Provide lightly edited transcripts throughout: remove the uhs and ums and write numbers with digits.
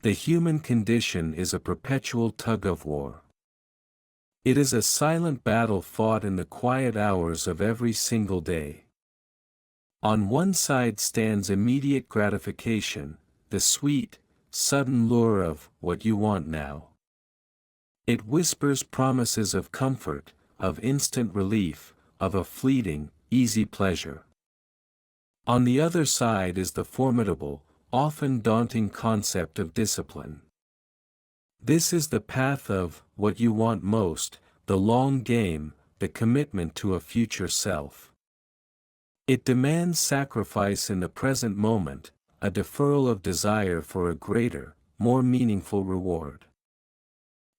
The human condition is a perpetual tug-of-war. It is a silent battle fought in the quiet hours of every single day. On one side stands immediate gratification, the sweet, sudden lure of what you want now. It whispers promises of comfort, of instant relief, of a fleeting, easy pleasure. On the other side is the formidable, often daunting concept of discipline. This is the path of what you want most, the long game, the commitment to a future self. It demands sacrifice in the present moment, a deferral of desire for a greater, more meaningful reward.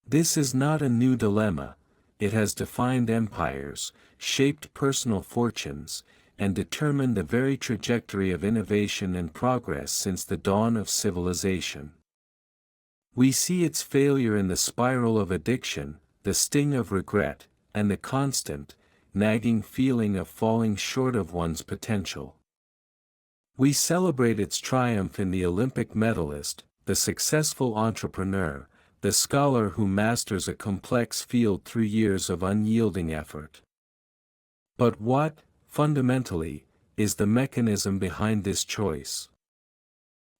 This is not a new dilemma. It has defined empires, shaped personal fortunes, and determined the very trajectory of innovation and progress since the dawn of civilization. We see its failure in the spiral of addiction, the sting of regret, and the constant, nagging feeling of falling short of one's potential. We celebrate its triumph in the Olympic medalist, the successful entrepreneur, the scholar who masters a complex field through years of unyielding effort. But what, fundamentally, is the mechanism behind this choice?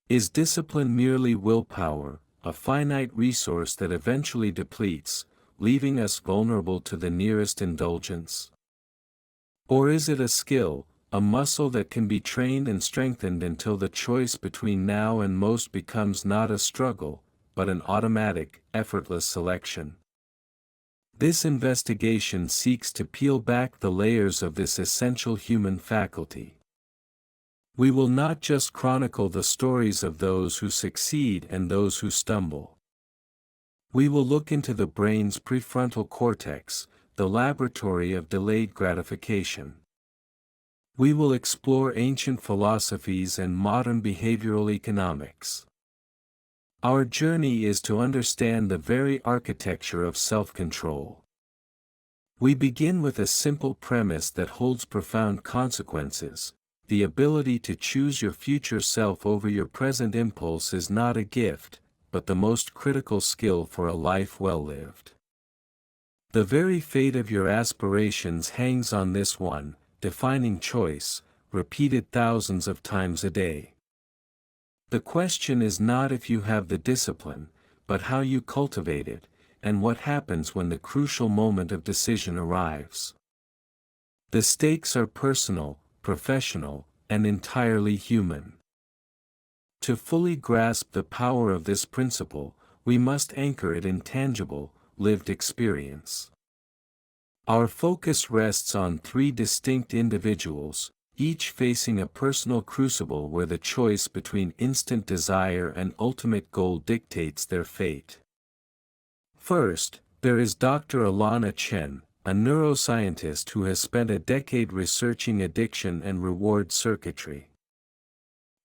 Is discipline merely willpower, a finite resource that eventually depletes, leaving us vulnerable to the nearest indulgence? Or is it a skill, a muscle that can be trained and strengthened until the choice between now and most becomes not a struggle, but an automatic, effortless selection? This investigation seeks to peel back the layers of this essential human faculty. We will not just chronicle the stories of those who succeed and those who stumble. We will look into the brain's prefrontal cortex, the laboratory of delayed gratification. We will explore ancient philosophies and modern behavioral economics. Our journey is to understand the very architecture of self-control. We begin with a simple premise that holds profound consequences. The ability to choose your future self over your present impulse is not a gift, but the most critical skill for a life well lived. The very fate of your aspirations hangs on this one, defining choice, repeated thousands of times a day. The question is not if you have the discipline, but how you cultivate it, and what happens when the crucial moment of decision arrives. The stakes are personal, professional, and entirely human. To fully grasp the power of this principle, we must anchor it in tangible, lived experience. Our focus rests on three distinct individuals, each facing a personal crucible where the choice between instant desire and ultimate goal dictates their fate. First, there is Dr. Alana Chen, a neuroscientist who has spent a decade researching addiction and reward circuitry.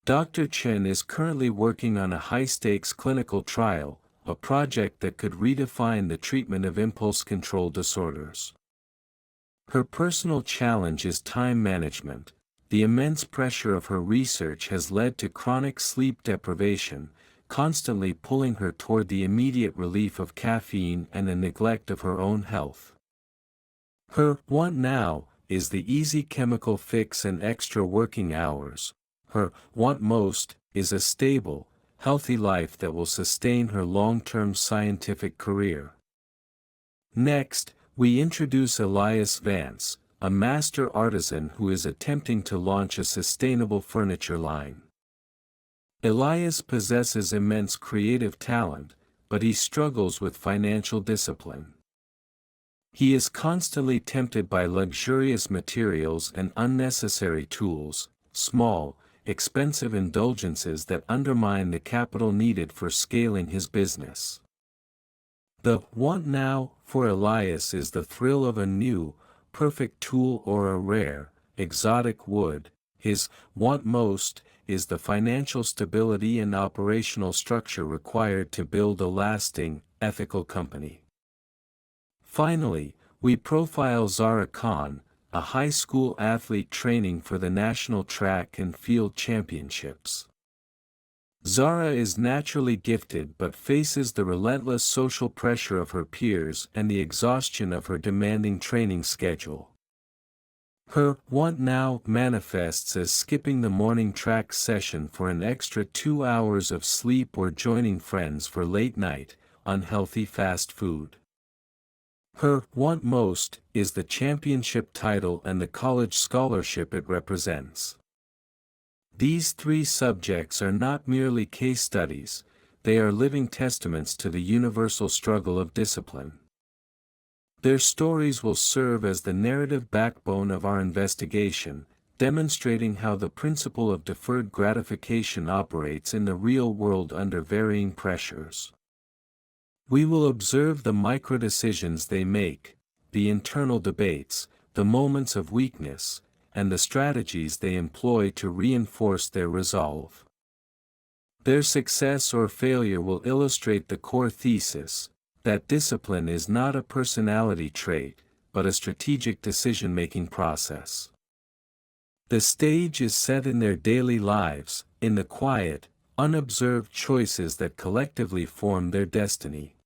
Dr. Chen is currently working on a high-stakes clinical trial, a project that could redefine the treatment of impulse control disorders. Her personal challenge is time management. The immense pressure of her research has led to chronic sleep deprivation, constantly pulling her toward the immediate relief of caffeine and a neglect of her own health. Her want now is the easy chemical fix and extra working hours. Her want most is a stable, healthy life that will sustain her long-term scientific career. Next, we introduce Elias Vance, a master artisan who is attempting to launch a sustainable furniture line. Elias possesses immense creative talent, but he struggles with financial discipline. He is constantly tempted by luxurious materials and unnecessary tools, small, expensive indulgences that undermine the capital needed for scaling his business. The want now for Elias is the thrill of a new, perfect tool or a rare, exotic wood. His want most is the financial stability and operational structure required to build a lasting, ethical company. Finally, we profile Zara Khan, a high school athlete training for the national track and field championships. Zara is naturally gifted but faces the relentless social pressure of her peers and the exhaustion of her demanding training schedule. Her "want now" manifests as skipping the morning track session for an extra 2 hours of sleep or joining friends for late night, unhealthy fast food. Her "want most" is the championship title and the college scholarship it represents. These three subjects are not merely case studies, they are living testaments to the universal struggle of discipline. Their stories will serve as the narrative backbone of our investigation, demonstrating how the principle of deferred gratification operates in the real world under varying pressures. We will observe the micro-decisions they make, the internal debates, the moments of weakness, and the strategies they employ to reinforce their resolve. Their success or failure will illustrate the core thesis, that discipline is not a personality trait, but a strategic decision-making process. The stage is set in their daily lives, in the quiet, unobserved choices that collectively form their destiny.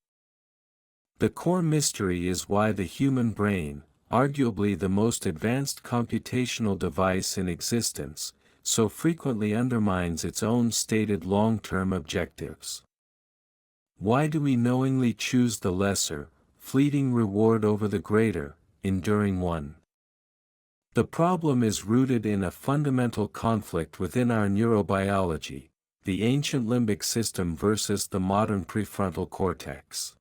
The core mystery is why the human brain, arguably the most advanced computational device in existence, so frequently undermines its own stated long-term objectives. Why do we knowingly choose the lesser, fleeting reward over the greater, enduring one? The problem is rooted in a fundamental conflict within our neurobiology, the ancient limbic system versus the modern prefrontal cortex.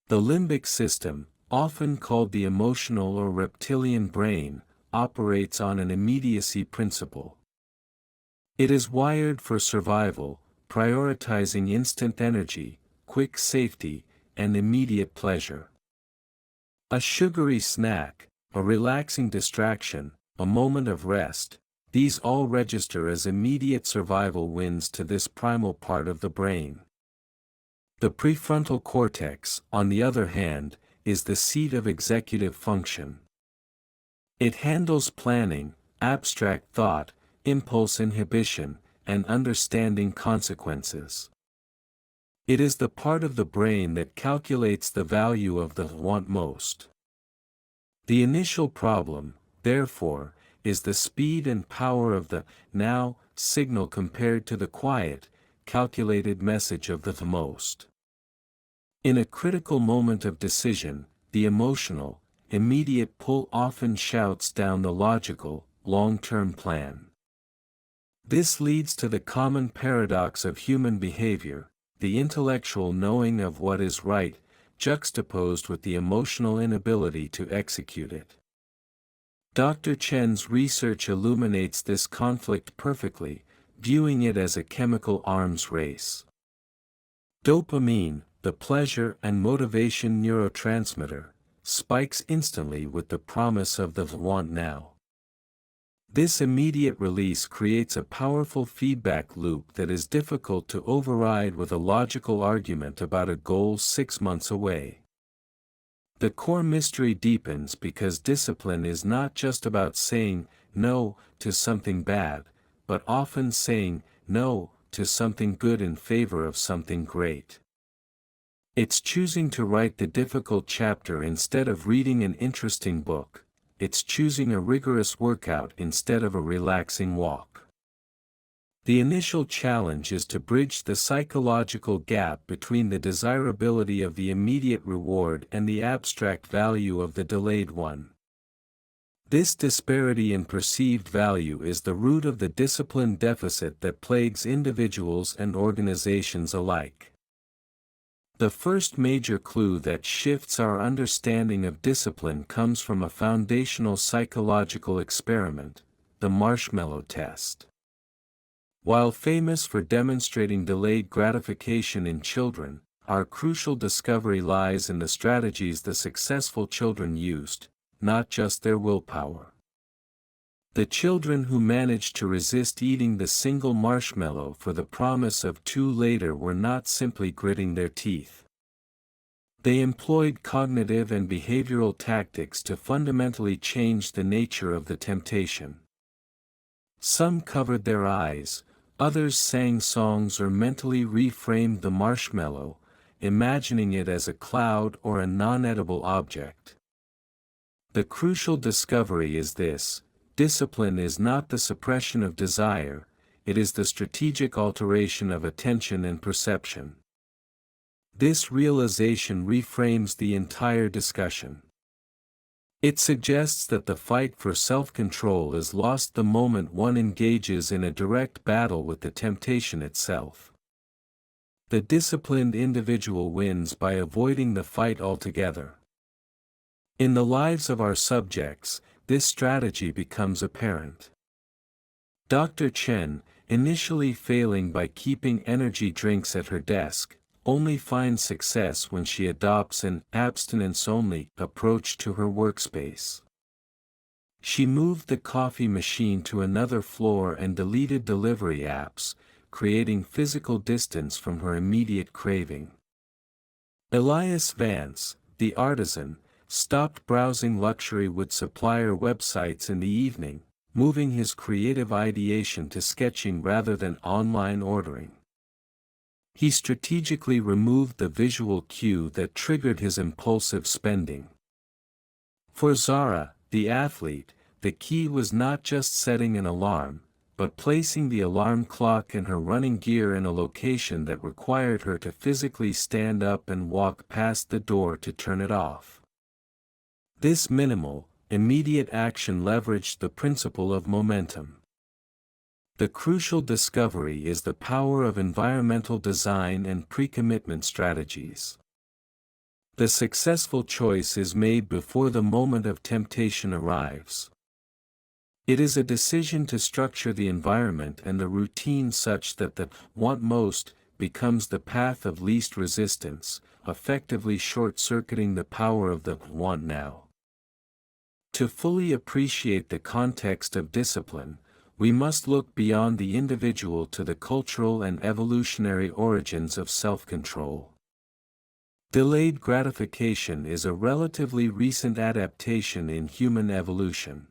The limbic system, often called the emotional or reptilian brain, operates on an immediacy principle. It is wired for survival, prioritizing instant energy, quick safety, and immediate pleasure. A sugary snack, a relaxing distraction, a moment of rest, these all register as immediate survival wins to this primal part of the brain. The prefrontal cortex, on the other hand, is the seat of executive function. It handles planning, abstract thought, impulse inhibition, and understanding consequences. It is the part of the brain that calculates the value of the want most. The initial problem, therefore, is the speed and power of the now signal compared to the quiet, calculated message of the most. In a critical moment of decision, the emotional, immediate pull often shouts down the logical, long-term plan. This leads to the common paradox of human behavior, the intellectual knowing of what is right, juxtaposed with the emotional inability to execute it. Dr. Chen's research illuminates this conflict perfectly, viewing it as a chemical arms race. Dopamine, the pleasure and motivation neurotransmitter, spikes instantly with the promise of the want now. This immediate release creates a powerful feedback loop that is difficult to override with a logical argument about a goal 6 months away. The core mystery deepens because discipline is not just about saying no to something bad, but often saying no to something good in favor of something great. It's choosing to write the difficult chapter instead of reading an interesting book. It's choosing a rigorous workout instead of a relaxing walk. The initial challenge is to bridge the psychological gap between the desirability of the immediate reward and the abstract value of the delayed one. This disparity in perceived value is the root of the discipline deficit that plagues individuals and organizations alike. The first major clue that shifts our understanding of discipline comes from a foundational psychological experiment, the marshmallow test. While famous for demonstrating delayed gratification in children, our crucial discovery lies in the strategies the successful children used, not just their willpower. The children who managed to resist eating the single marshmallow for the promise of 2 later were not simply gritting their teeth. They employed cognitive and behavioral tactics to fundamentally change the nature of the temptation. Some covered their eyes, Others sang songs or mentally reframed the marshmallow, imagining it as a cloud or a non-edible object. The crucial discovery is this: discipline is not the suppression of desire, it is the strategic alteration of attention and perception. This realization reframes the entire discussion. It suggests that the fight for self-control is lost the moment one engages in a direct battle with the temptation itself. The disciplined individual wins by avoiding the fight altogether. In the lives of our subjects, this strategy becomes apparent. Dr. Chen, initially failing by keeping energy drinks at her desk, only finds success when she adopts an abstinence-only approach to her workspace. She moved the coffee machine to another floor and deleted delivery apps, creating physical distance from her immediate craving. Elias Vance, the artisan, stopped browsing luxury wood supplier websites in the evening, moving his creative ideation to sketching rather than online ordering. He strategically removed the visual cue that triggered his impulsive spending. For Zara, the athlete, the key was not just setting an alarm, but placing the alarm clock and her running gear in a location that required her to physically stand up and walk past the door to turn it off. This minimal, immediate action leveraged the principle of momentum. The crucial discovery is the power of environmental design and pre-commitment strategies. The successful choice is made before the moment of temptation arrives. It is a decision to structure the environment and the routine such that the want most becomes the path of least resistance, effectively short-circuiting the power of the want now. To fully appreciate the context of discipline, we must look beyond the individual to the cultural and evolutionary origins of self-control. Delayed gratification is a relatively recent adaptation in human evolution.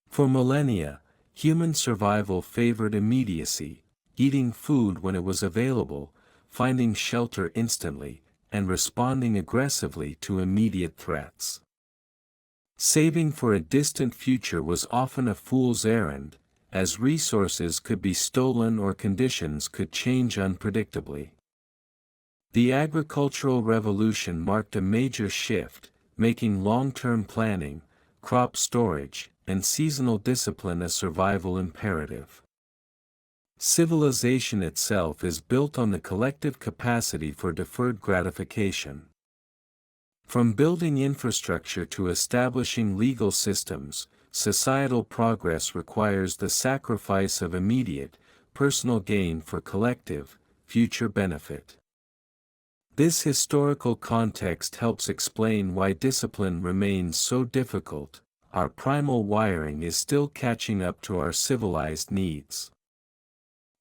For millennia, human survival favored immediacy, eating food when it was available, finding shelter instantly, and responding aggressively to immediate threats. Saving for a distant future was often a fool's errand, as resources could be stolen or conditions could change unpredictably. The agricultural revolution marked a major shift, making long-term planning, crop storage, and seasonal discipline a survival imperative. Civilization itself is built on the collective capacity for deferred gratification. From building infrastructure to establishing legal systems, societal progress requires the sacrifice of immediate, personal gain for collective, future benefit. This historical context helps explain why discipline remains so difficult. Our primal wiring is still catching up to our civilized needs.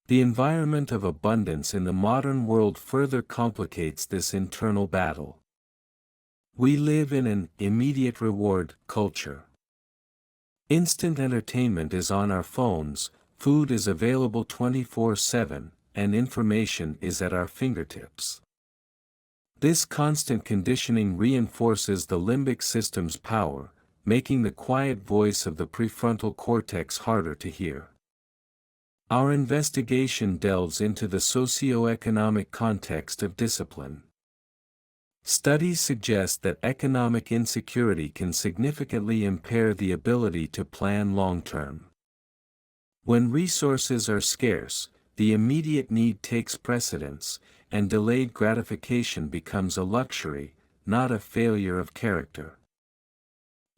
The environment of abundance in the modern world further complicates this internal battle. We live in an immediate reward culture. Instant entertainment is on our phones, food is available 24/7, and information is at our fingertips. This constant conditioning reinforces the limbic system's power, making the quiet voice of the prefrontal cortex harder to hear. Our investigation delves into the socio-economic context of discipline. Studies suggest that economic insecurity can significantly impair the ability to plan long-term. When resources are scarce, the immediate need takes precedence, and delayed gratification becomes a luxury, not a failure of character.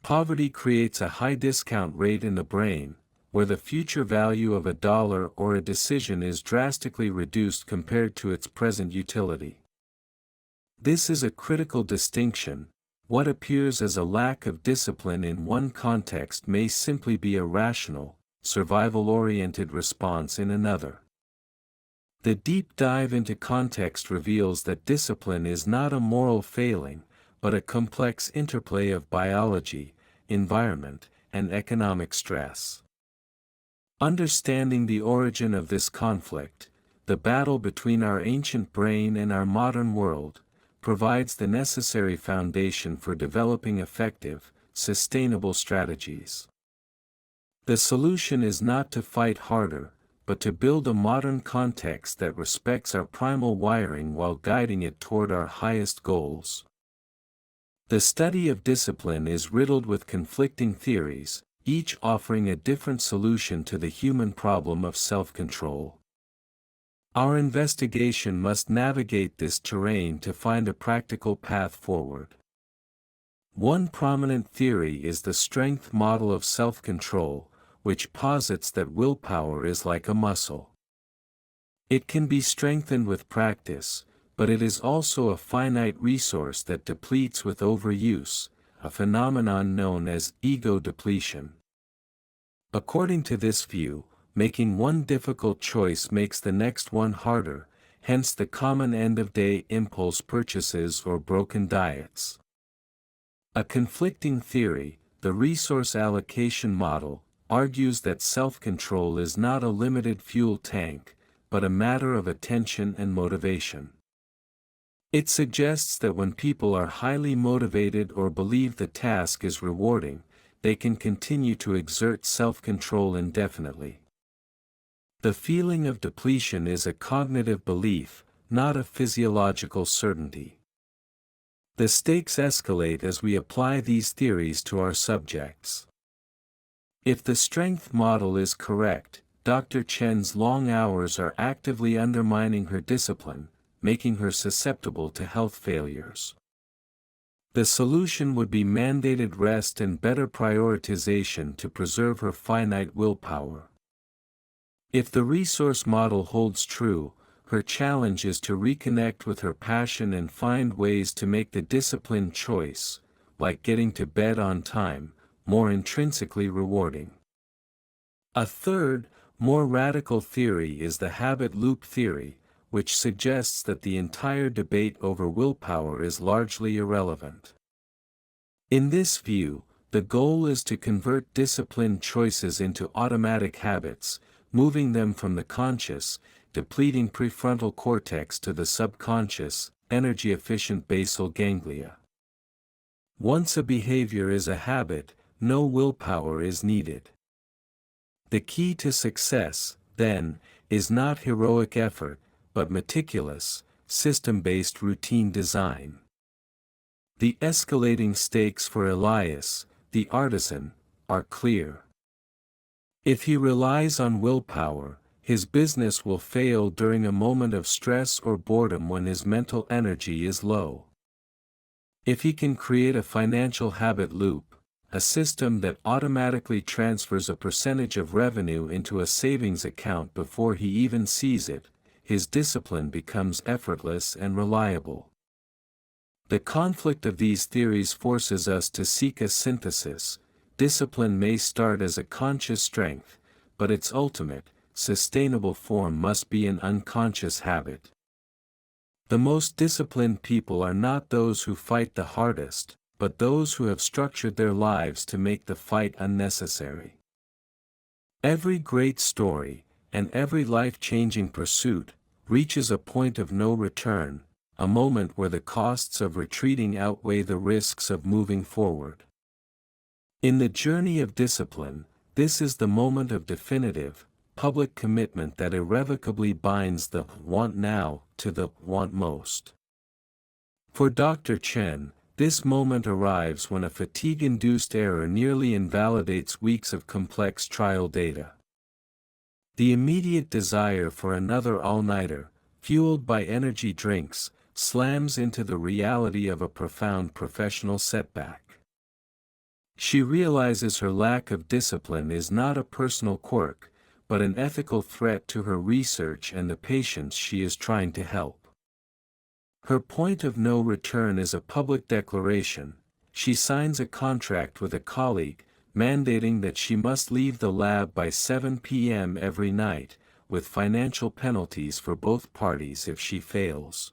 Poverty creates a high discount rate in the brain, where the future value of a dollar or a decision is drastically reduced compared to its present utility. This is a critical distinction. What appears as a lack of discipline in one context may simply be a rational, survival-oriented response in another. The deep dive into context reveals that discipline is not a moral failing, but a complex interplay of biology, environment, and economic stress. Understanding the origin of this conflict, the battle between our ancient brain and our modern world, provides the necessary foundation for developing effective, sustainable strategies. The solution is not to fight harder, but to build a modern context that respects our primal wiring while guiding it toward our highest goals. The study of discipline is riddled with conflicting theories, each offering a different solution to the human problem of self-control. Our investigation must navigate this terrain to find a practical path forward. One prominent theory is the strength model of self-control, which posits that willpower is like a muscle. It can be strengthened with practice, but it is also a finite resource that depletes with overuse, a phenomenon known as ego depletion. According to this view, making one difficult choice makes the next one harder, hence the common end-of-day impulse purchases or broken diets. A conflicting theory, the resource allocation model, argues that self-control is not a limited fuel tank, but a matter of attention and motivation. It suggests that when people are highly motivated or believe the task is rewarding, they can continue to exert self-control indefinitely. The feeling of depletion is a cognitive belief, not a physiological certainty. The stakes escalate as we apply these theories to our subjects. If the strength model is correct, Dr. Chen's long hours are actively undermining her discipline, making her susceptible to health failures. The solution would be mandated rest and better prioritization to preserve her finite willpower. If the resource model holds true, her challenge is to reconnect with her passion and find ways to make the disciplined choice, like getting to bed on time, more intrinsically rewarding. A third, more radical theory is the habit loop theory, which suggests that the entire debate over willpower is largely irrelevant. In this view, the goal is to convert disciplined choices into automatic habits, moving them from the conscious, depleting prefrontal cortex to the subconscious, energy-efficient basal ganglia. Once a behavior is a habit, no willpower is needed. The key to success, then, is not heroic effort, but meticulous, system-based routine design. The escalating stakes for Elias, the artisan, are clear. If he relies on willpower, his business will fail during a moment of stress or boredom when his mental energy is low. If he can create a financial habit loop, a system that automatically transfers a percentage of revenue into a savings account before he even sees it, his discipline becomes effortless and reliable. The conflict of these theories forces us to seek a synthesis. Discipline may start as a conscious strength, but its ultimate, sustainable form must be an unconscious habit. The most disciplined people are not those who fight the hardest, but those who have structured their lives to make the fight unnecessary. Every great story, and every life-changing pursuit, reaches a point of no return, a moment where the costs of retreating outweigh the risks of moving forward. In the journey of discipline, this is the moment of definitive, public commitment that irrevocably binds the want now to the want most. For Dr. Chen, this moment arrives when a fatigue-induced error nearly invalidates weeks of complex trial data. The immediate desire for another all-nighter, fueled by energy drinks, slams into the reality of a profound professional setback. She realizes her lack of discipline is not a personal quirk, but an ethical threat to her research and the patients she is trying to help. Her point of no return is a public declaration. She signs a contract with a colleague, mandating that she must leave the lab by 7 p.m. every night, with financial penalties for both parties if she fails.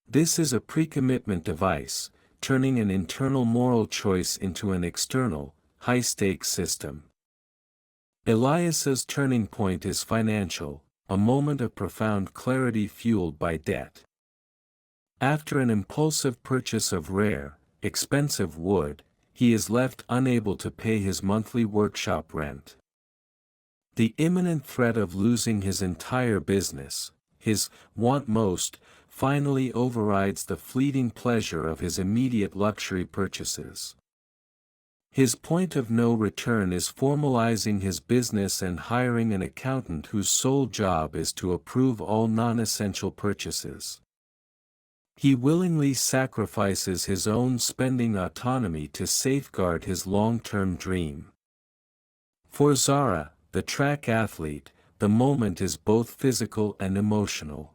This is a pre-commitment device, turning an internal moral choice into an external, high-stakes system. Elias's turning point is financial, a moment of profound clarity fueled by debt. After an impulsive purchase of rare, expensive wood, he is left unable to pay his monthly workshop rent. The imminent threat of losing his entire business, his want most, finally overrides the fleeting pleasure of his immediate luxury purchases. His point of no return is formalizing his business and hiring an accountant whose sole job is to approve all non-essential purchases. He willingly sacrifices his own spending autonomy to safeguard his long-term dream. For Zara, the track athlete, the moment is both physical and emotional.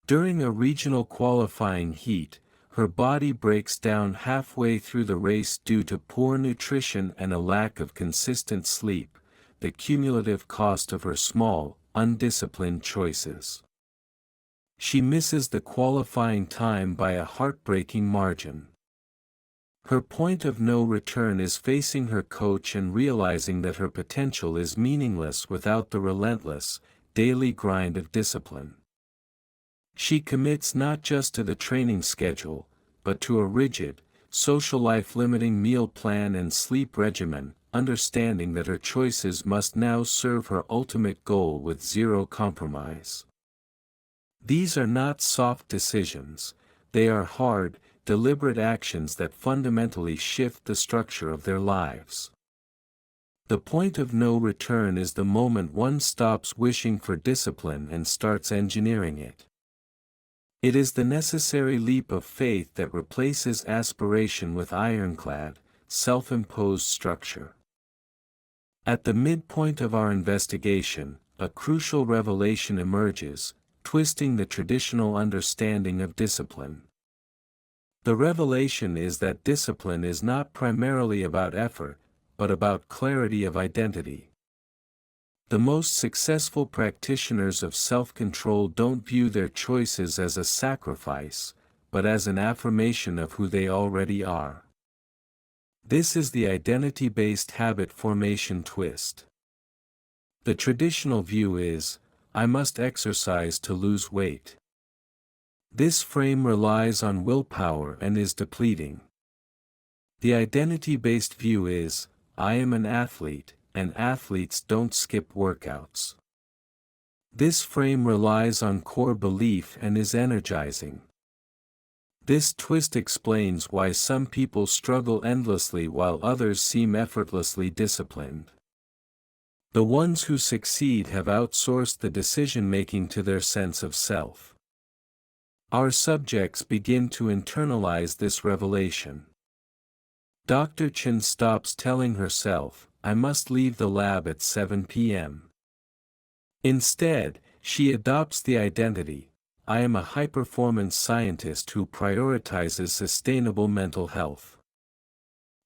During a regional qualifying heat, her body breaks down halfway through the race due to poor nutrition and a lack of consistent sleep, the cumulative cost of her small, undisciplined choices. She misses the qualifying time by a heartbreaking margin. Her point of no return is facing her coach and realizing that her potential is meaningless without the relentless, daily grind of discipline. She commits not just to the training schedule, but to a rigid, social life-limiting meal plan and sleep regimen, understanding that her choices must now serve her ultimate goal with zero compromise. These are not soft decisions, they are hard, deliberate actions that fundamentally shift the structure of their lives. The point of no return is the moment one stops wishing for discipline and starts engineering it. It is the necessary leap of faith that replaces aspiration with ironclad, self-imposed structure. At the midpoint of our investigation, a crucial revelation emerges, twisting the traditional understanding of discipline. The revelation is that discipline is not primarily about effort, but about clarity of identity. The most successful practitioners of self-control don't view their choices as a sacrifice, but as an affirmation of who they already are. This is the identity-based habit formation twist. The traditional view is, I must exercise to lose weight. This frame relies on willpower and is depleting. The identity-based view is, I am an athlete, and athletes don't skip workouts. This frame relies on core belief and is energizing. This twist explains why some people struggle endlessly while others seem effortlessly disciplined. The ones who succeed have outsourced the decision-making to their sense of self. Our subjects begin to internalize this revelation. Dr. Chen stops telling herself, I must leave the lab at 7 p.m. Instead, she adopts the identity, I am a high-performance scientist who prioritizes sustainable mental health.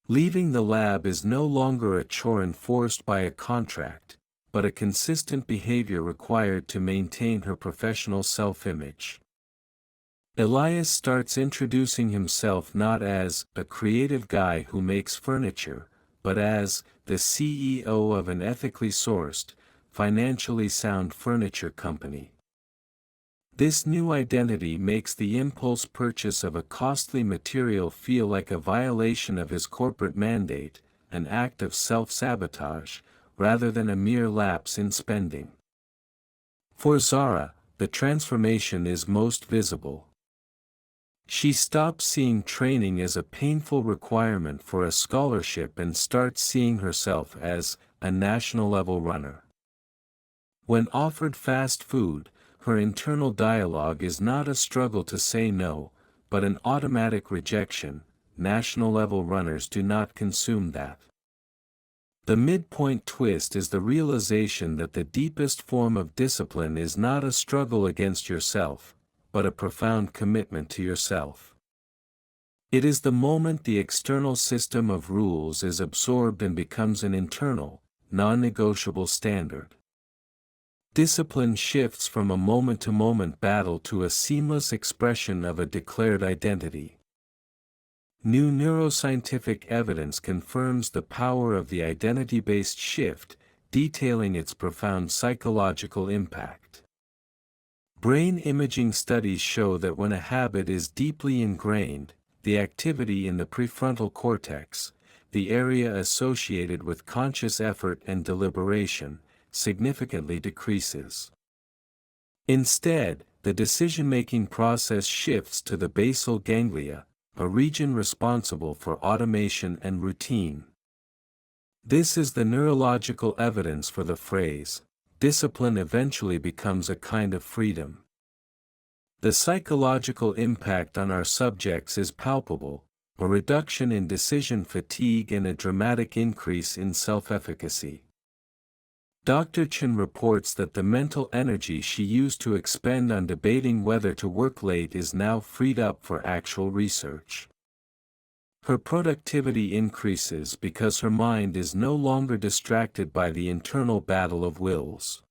Leaving the lab is no longer a chore enforced by a contract, but a consistent behavior required to maintain her professional self-image. Elias starts introducing himself not as a creative guy who makes furniture, but as the CEO of an ethically sourced, financially sound furniture company. This new identity makes the impulse purchase of a costly material feel like a violation of his corporate mandate, an act of self-sabotage, rather than a mere lapse in spending. For Zara, the transformation is most visible. She stops seeing training as a painful requirement for a scholarship and starts seeing herself as a national-level runner. When offered fast food, her internal dialogue is not a struggle to say no, but an automatic rejection. National-level runners do not consume that. The midpoint twist is the realization that the deepest form of discipline is not a struggle against yourself, but a profound commitment to yourself. It is the moment the external system of rules is absorbed and becomes an internal, non-negotiable standard. Discipline shifts from a moment-to-moment battle to a seamless expression of a declared identity. New neuroscientific evidence confirms the power of the identity-based shift, detailing its profound psychological impact. Brain imaging studies show that when a habit is deeply ingrained, the activity in the prefrontal cortex, the area associated with conscious effort and deliberation, significantly decreases. Instead, the decision-making process shifts to the basal ganglia, a region responsible for automation and routine. This is the neurological evidence for the phrase, discipline eventually becomes a kind of freedom. The psychological impact on our subjects is palpable, a reduction in decision fatigue and a dramatic increase in self-efficacy. Dr. Chen reports that the mental energy she used to expend on debating whether to work late is now freed up for actual research. Her productivity increases because her mind is no longer distracted by the internal battle of wills.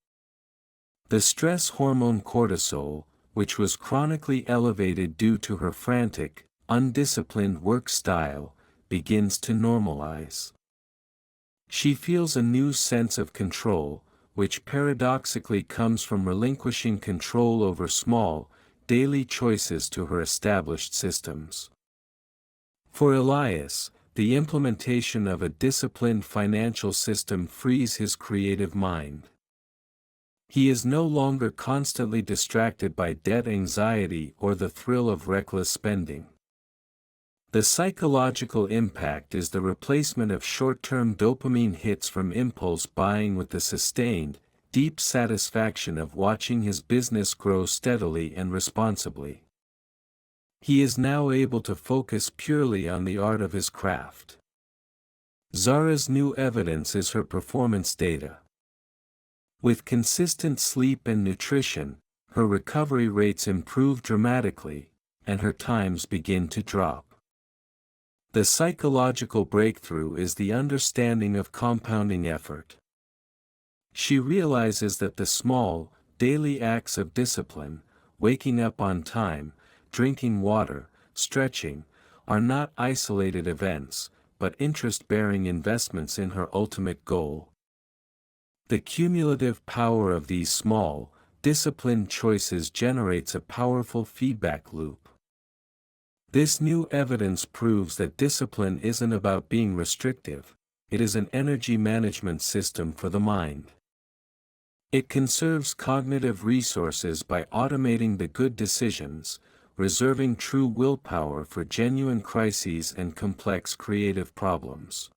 The stress hormone cortisol, which was chronically elevated due to her frantic, undisciplined work style, begins to normalize. She feels a new sense of control, which paradoxically comes from relinquishing control over small, daily choices to her established systems. For Elias, the implementation of a disciplined financial system frees his creative mind. He is no longer constantly distracted by debt anxiety or the thrill of reckless spending. The psychological impact is the replacement of short-term dopamine hits from impulse buying with the sustained, deep satisfaction of watching his business grow steadily and responsibly. He is now able to focus purely on the art of his craft. Zara's new evidence is her performance data. With consistent sleep and nutrition, her recovery rates improve dramatically, and her times begin to drop. The psychological breakthrough is the understanding of compounding effort. She realizes that the small, daily acts of discipline, waking up on time, drinking water, stretching, are not isolated events, but interest-bearing investments in her ultimate goal. The cumulative power of these small, disciplined choices generates a powerful feedback loop. This new evidence proves that discipline isn't about being restrictive, it is an energy management system for the mind. It conserves cognitive resources by automating the good decisions, reserving true willpower for genuine crises and complex creative problems.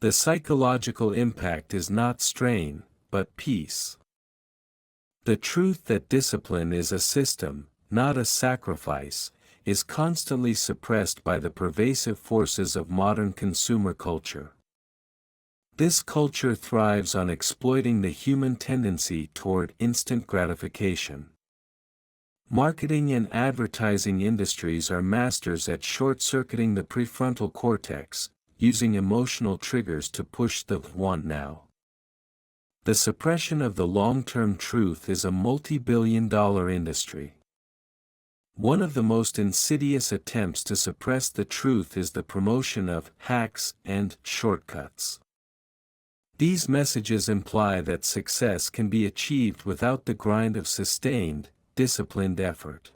The psychological impact is not strain, but peace. The truth that discipline is a system, not a sacrifice, is constantly suppressed by the pervasive forces of modern consumer culture. This culture thrives on exploiting the human tendency toward instant gratification. Marketing and advertising industries are masters at short-circuiting the prefrontal cortex, using emotional triggers to push the want now. The suppression of the long-term truth is a multi-billion-dollar industry. One of the most insidious attempts to suppress the truth is the promotion of hacks and shortcuts. These messages imply that success can be achieved without the grind of sustained, disciplined effort.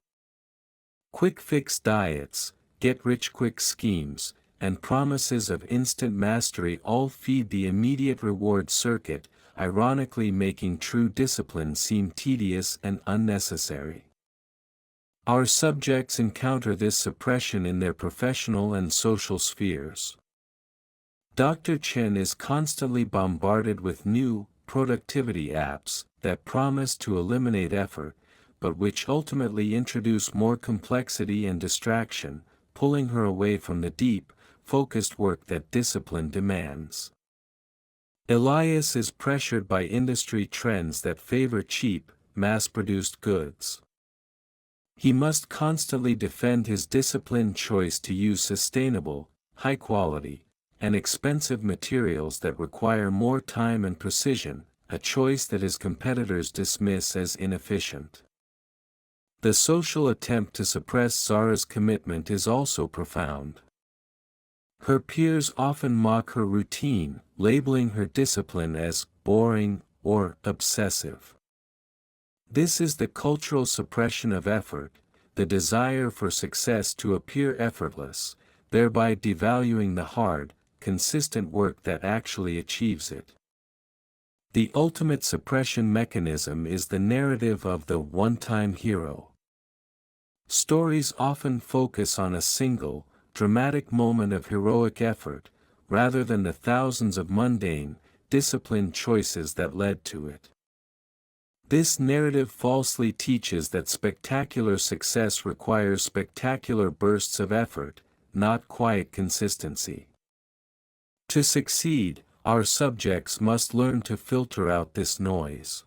Quick-fix diets, get-rich-quick schemes, and promises of instant mastery all feed the immediate reward circuit, ironically making true discipline seem tedious and unnecessary. Our subjects encounter this suppression in their professional and social spheres. Dr. Chen is constantly bombarded with new, productivity apps that promise to eliminate effort, but which ultimately introduce more complexity and distraction, pulling her away from the deep, focused work that discipline demands. Elias is pressured by industry trends that favor cheap, mass-produced goods. He must constantly defend his disciplined choice to use sustainable, high-quality, and expensive materials that require more time and precision, a choice that his competitors dismiss as inefficient. The social attempt to suppress Zara's commitment is also profound. Her peers often mock her routine, labeling her discipline as boring or obsessive. This is the cultural suppression of effort, the desire for success to appear effortless, thereby devaluing the hard, consistent work that actually achieves it. The ultimate suppression mechanism is the narrative of the one-time hero. Stories often focus on a single, dramatic moment of heroic effort, rather than the thousands of mundane, disciplined choices that led to it. This narrative falsely teaches that spectacular success requires spectacular bursts of effort, not quiet consistency. To succeed, our subjects must learn to filter out this noise.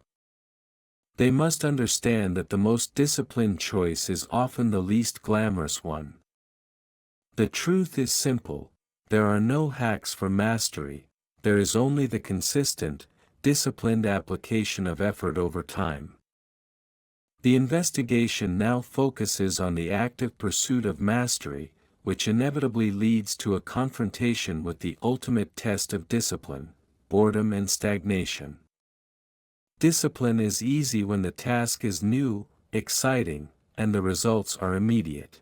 They must understand that the most disciplined choice is often the least glamorous one. The truth is simple: there are no hacks for mastery, there is only the consistent, disciplined application of effort over time. The investigation now focuses on the active pursuit of mastery, which inevitably leads to a confrontation with the ultimate test of discipline: boredom and stagnation. Discipline is easy when the task is new, exciting, and the results are immediate.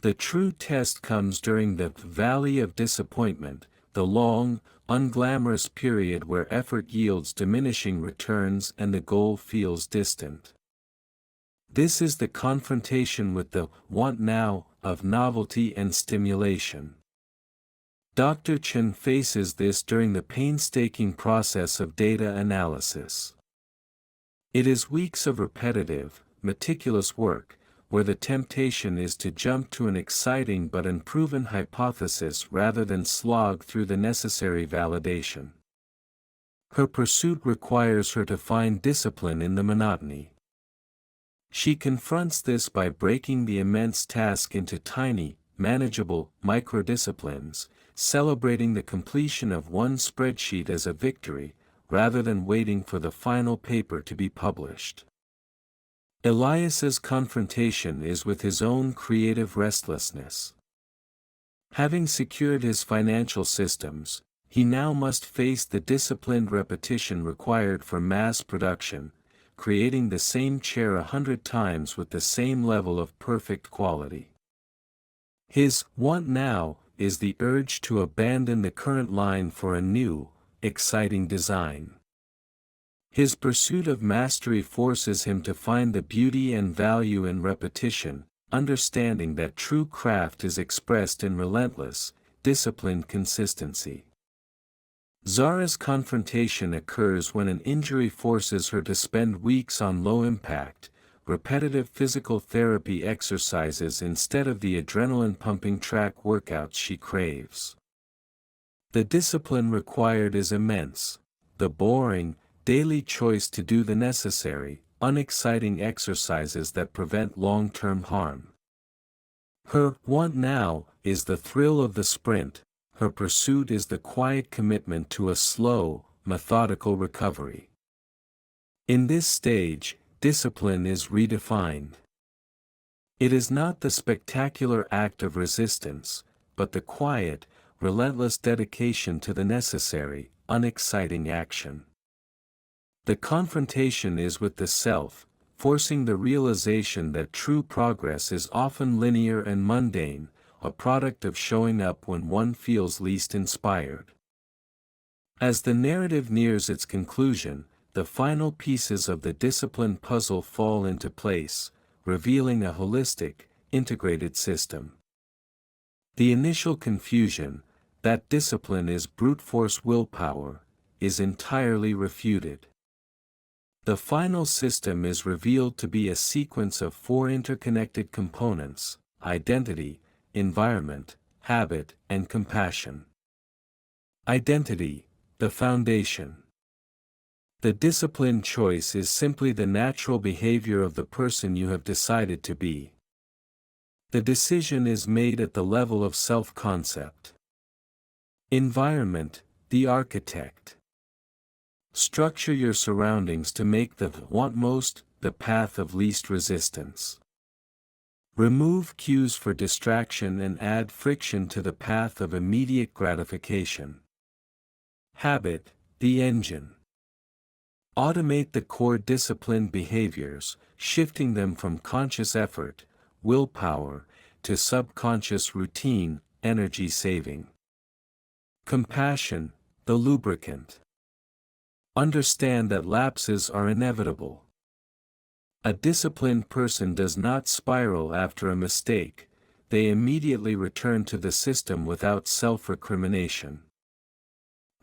The true test comes during the valley of disappointment, the long, unglamorous period where effort yields diminishing returns and the goal feels distant. This is the confrontation with the want now of novelty and stimulation. Dr. Chen faces this during the painstaking process of data analysis. It is weeks of repetitive, meticulous work, where the temptation is to jump to an exciting but unproven hypothesis rather than slog through the necessary validation. Her pursuit requires her to find discipline in the monotony. She confronts this by breaking the immense task into tiny, manageable, microdisciplines, celebrating the completion of one spreadsheet as a victory, rather than waiting for the final paper to be published. Elias's confrontation is with his own creative restlessness. Having secured his financial systems, he now must face the disciplined repetition required for mass production, creating the same chair 100 times with the same level of perfect quality. His want now is the urge to abandon the current line for a new, exciting design. His pursuit of mastery forces him to find the beauty and value in repetition, understanding that true craft is expressed in relentless, disciplined consistency. Zara's confrontation occurs when an injury forces her to spend weeks on low-impact, repetitive physical therapy exercises instead of the adrenaline-pumping track workouts she craves. The discipline required is immense: the boring, daily choice to do the necessary, unexciting exercises that prevent long-term harm. Her want now is the thrill of the sprint, her pursuit is the quiet commitment to a slow, methodical recovery. In this stage, discipline is redefined. It is not the spectacular act of resistance, but the quiet, relentless dedication to the necessary, unexciting action. The confrontation is with the self, forcing the realization that true progress is often linear and mundane, a product of showing up when one feels least inspired. As the narrative nears its conclusion, the final pieces of the discipline puzzle fall into place, revealing a holistic, integrated system. The initial confusion, that discipline is brute force willpower, is entirely refuted. The final system is revealed to be a sequence of 4 interconnected components: identity, environment, habit, and compassion. Identity, the foundation. The disciplined choice is simply the natural behavior of the person you have decided to be. The decision is made at the level of self-concept. Environment, the architect. Structure your surroundings to make the want most the path of least resistance. Remove cues for distraction and add friction to the path of immediate gratification. Habit, the engine. Automate the core discipline behaviors, shifting them from conscious effort, willpower, to subconscious routine, energy saving. Compassion, the lubricant. Understand that lapses are inevitable. A disciplined person does not spiral after a mistake, they immediately return to the system without self-recrimination.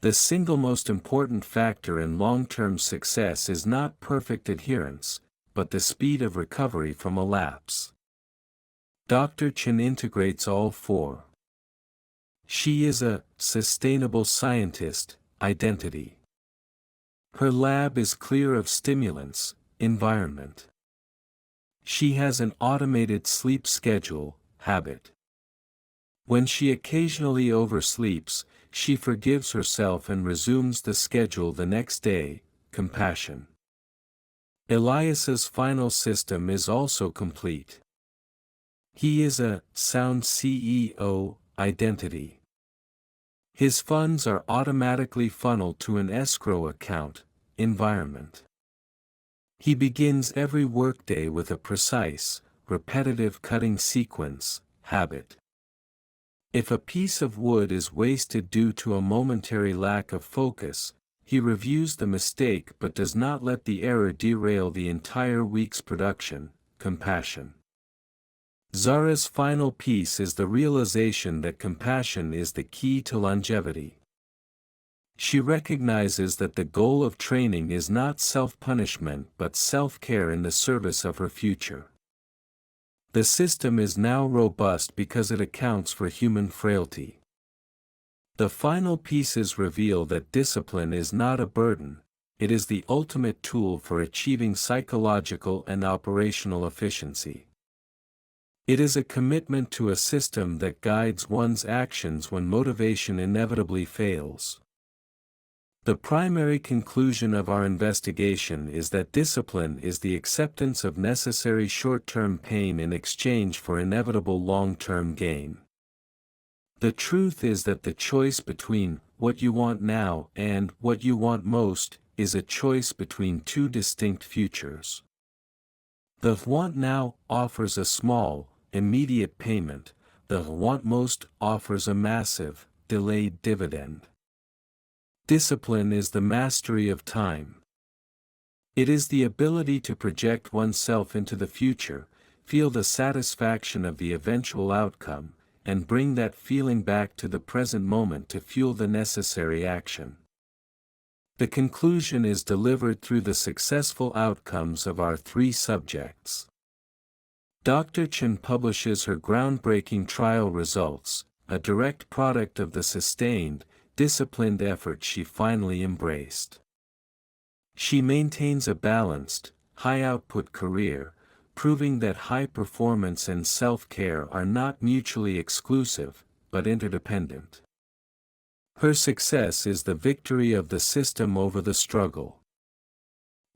The single most important factor in long-term success is not perfect adherence, but the speed of recovery from a lapse. Dr. Chen integrates all four. She is a sustainable scientist identity. Her lab is clear of stimulants, environment. She has an automated sleep schedule, habit. When she occasionally oversleeps, she forgives herself and resumes the schedule the next day, compassion. Elias's final system is also complete. He is a sound CEO, identity. His funds are automatically funneled to an escrow account, environment. He begins every workday with a precise, repetitive cutting sequence, habit. If a piece of wood is wasted due to a momentary lack of focus, he reviews the mistake but does not let the error derail the entire week's production, compassion. Zara's final piece is the realization that compassion is the key to longevity. She recognizes that the goal of training is not self-punishment but self-care in the service of her future. The system is now robust because it accounts for human frailty. The final pieces reveal that discipline is not a burden, it is the ultimate tool for achieving psychological and operational efficiency. It is a commitment to a system that guides one's actions when motivation inevitably fails. The primary conclusion of our investigation is that discipline is the acceptance of necessary short-term pain in exchange for inevitable long-term gain. The truth is that the choice between what you want now and what you want most is a choice between two distinct futures. The want now offers a small, immediate payment, the want most offers a massive, delayed dividend. Discipline is the mastery of time. It is the ability to project oneself into the future, feel the satisfaction of the eventual outcome, and bring that feeling back to the present moment to fuel the necessary action. The conclusion is delivered through the successful outcomes of our three subjects. Dr. Chen publishes her groundbreaking trial results, a direct product of the sustained, disciplined effort she finally embraced. She maintains a balanced, high-output career, proving that high performance and self-care are not mutually exclusive, but interdependent. Her success is the victory of the system over the struggle.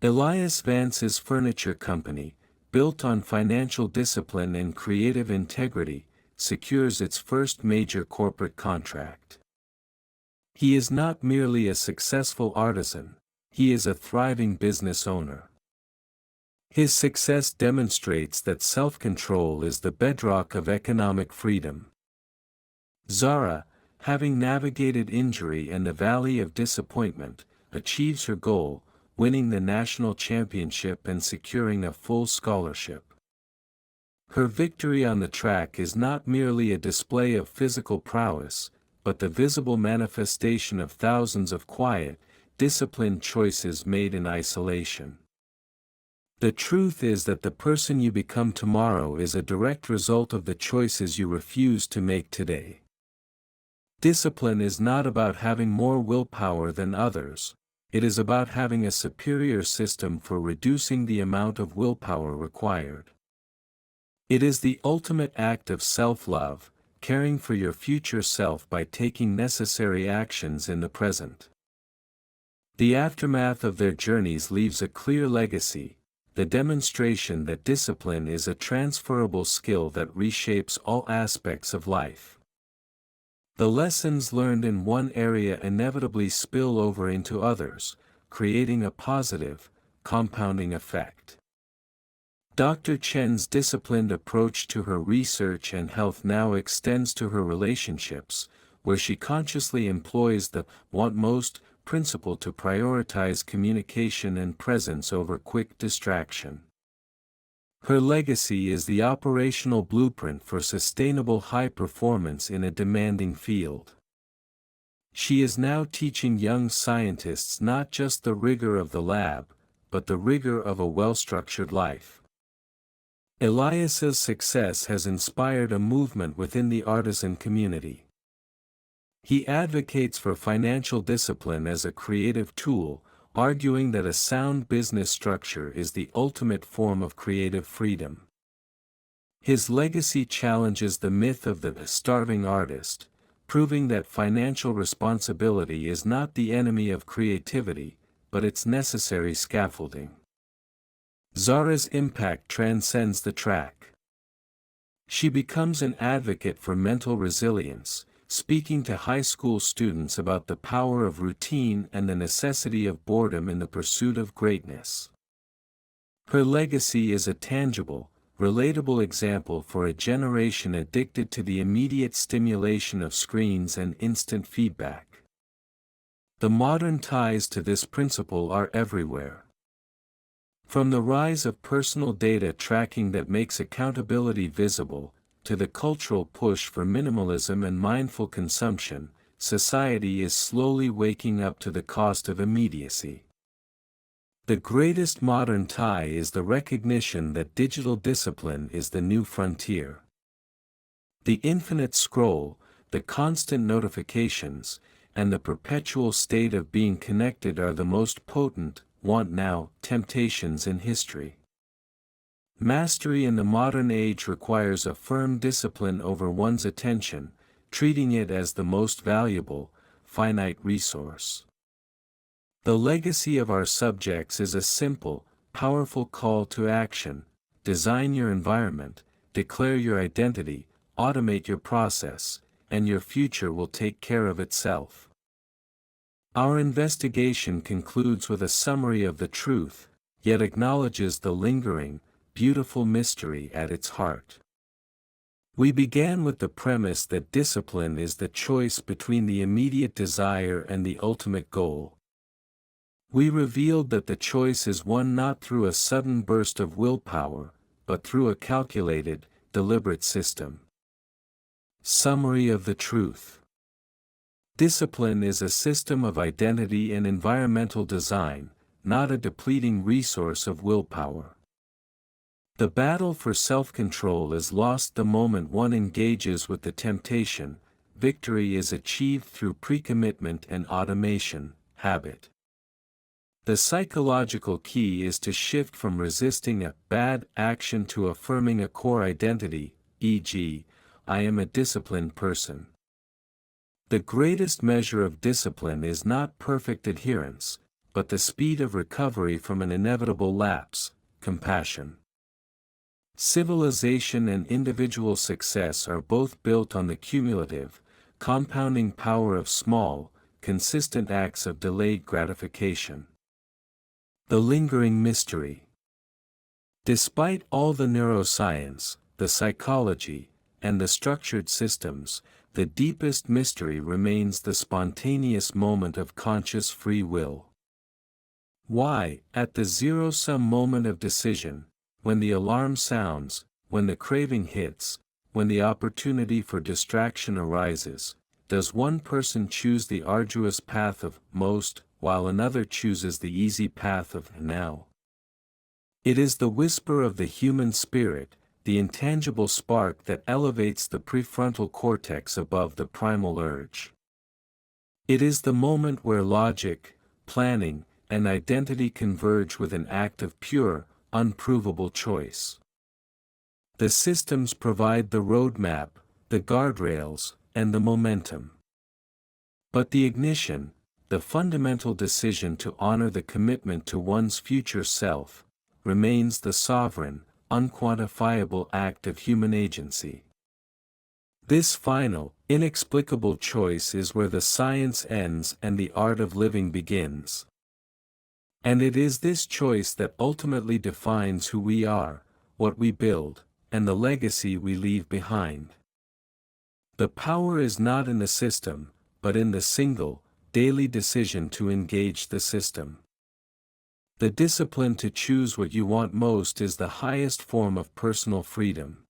Elias Vance's furniture company, built on financial discipline and creative integrity, secures its first major corporate contract. He is not merely a successful artisan, he is a thriving business owner. His success demonstrates that self-control is the bedrock of economic freedom. Zara, having navigated injury and the valley of disappointment, achieves her goal, winning the national championship and securing a full scholarship. Her victory on the track is not merely a display of physical prowess, but the visible manifestation of thousands of quiet, disciplined choices made in isolation. The truth is that the person you become tomorrow is a direct result of the choices you refuse to make today. Discipline is not about having more willpower than others, it is about having a superior system for reducing the amount of willpower required. It is the ultimate act of self-love, caring for your future self by taking necessary actions in the present. The aftermath of their journeys leaves a clear legacy, the demonstration that discipline is a transferable skill that reshapes all aspects of life. The lessons learned in one area inevitably spill over into others, creating a positive, compounding effect. Dr. Chen's disciplined approach to her research and health now extends to her relationships, where she consciously employs the want most principle to prioritize communication and presence over quick distraction. Her legacy is the operational blueprint for sustainable high performance in a demanding field. She is now teaching young scientists not just the rigor of the lab, but the rigor of a well-structured life. Elias's success has inspired a movement within the artisan community. He advocates for financial discipline as a creative tool, arguing that a sound business structure is the ultimate form of creative freedom. His legacy challenges the myth of the starving artist, proving that financial responsibility is not the enemy of creativity, but its necessary scaffolding. Zara's impact transcends the track. She becomes an advocate for mental resilience, speaking to high school students about the power of routine and the necessity of boredom in the pursuit of greatness. Her legacy is a tangible, relatable example for a generation addicted to the immediate stimulation of screens and instant feedback. The modern ties to this principle are everywhere. From the rise of personal data tracking that makes accountability visible, to the cultural push for minimalism and mindful consumption, society is slowly waking up to the cost of immediacy. The greatest modern tie is the recognition that digital discipline is the new frontier. The infinite scroll, the constant notifications, and the perpetual state of being connected are the most potent, want-now, temptations in history. Mastery in the modern age requires a firm discipline over one's attention, treating it as the most valuable, finite resource. The legacy of our subjects is a simple, powerful call to action: design your environment, declare your identity, automate your process, and your future will take care of itself. Our investigation concludes with a summary of the truth, yet acknowledges the lingering, beautiful mystery at its heart. We began with the premise that discipline is the choice between the immediate desire and the ultimate goal. We revealed that the choice is won not through a sudden burst of willpower, but through a calculated, deliberate system. Summary of the truth. Discipline is a system of identity and environmental design, not a depleting resource of willpower. The battle for self-control is lost the moment one engages with the temptation. Victory is achieved through pre-commitment and automation, habit. The psychological key is to shift from resisting a bad action to affirming a core identity, e.g., I am a disciplined person. The greatest measure of discipline is not perfect adherence, but the speed of recovery from an inevitable lapse, compassion. Civilization and individual success are both built on the cumulative, compounding power of small, consistent acts of delayed gratification. The lingering mystery. Despite all the neuroscience, the psychology, and the structured systems, the deepest mystery remains the spontaneous moment of conscious free will. Why, at the zero-sum moment of decision, when the alarm sounds, when the craving hits, when the opportunity for distraction arises, does one person choose the arduous path of most, while another chooses the easy path of now? It is the whisper of the human spirit, the intangible spark that elevates the prefrontal cortex above the primal urge. It is the moment where logic, planning, and identity converge with an act of pure, unprovable choice. The systems provide the roadmap, the guardrails, and the momentum. But the ignition, the fundamental decision to honor the commitment to one's future self, remains the sovereign, unquantifiable act of human agency. This final, inexplicable choice is where the science ends and the art of living begins. And it is this choice that ultimately defines who we are, what we build, and the legacy we leave behind. The power is not in the system, but in the single, daily decision to engage the system. The discipline to choose what you want most is the highest form of personal freedom.